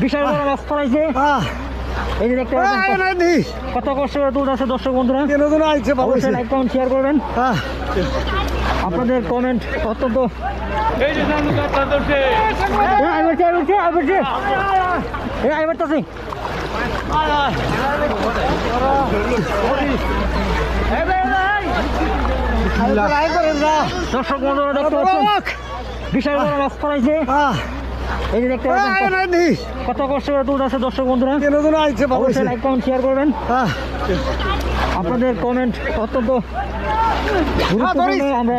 বিশাল বড় মাছ পড়াইছে। এই যে দেখতে পাচ্ছেন কত কষ্ট করে দুধ আছে। দর্শক বন্ধুরা অবশ্যই লাইক কমেন্ট শেয়ার করবেন। আপনাদের কমেন্ট অত্যন্ত দর্শক বন্ধুরা দেখতে পাচ্ছেন বিশাল বড় মাছ পড়াইছে। এই যে দেখতে পাচ্ছেন কত কষ্ট করে দুধ আছে। দর্শক বন্ধুরা অবশ্যই লাইক কমেন্ট শেয়ার করবেন। আপনাদের কমেন্ট অত্যন্ত আমরা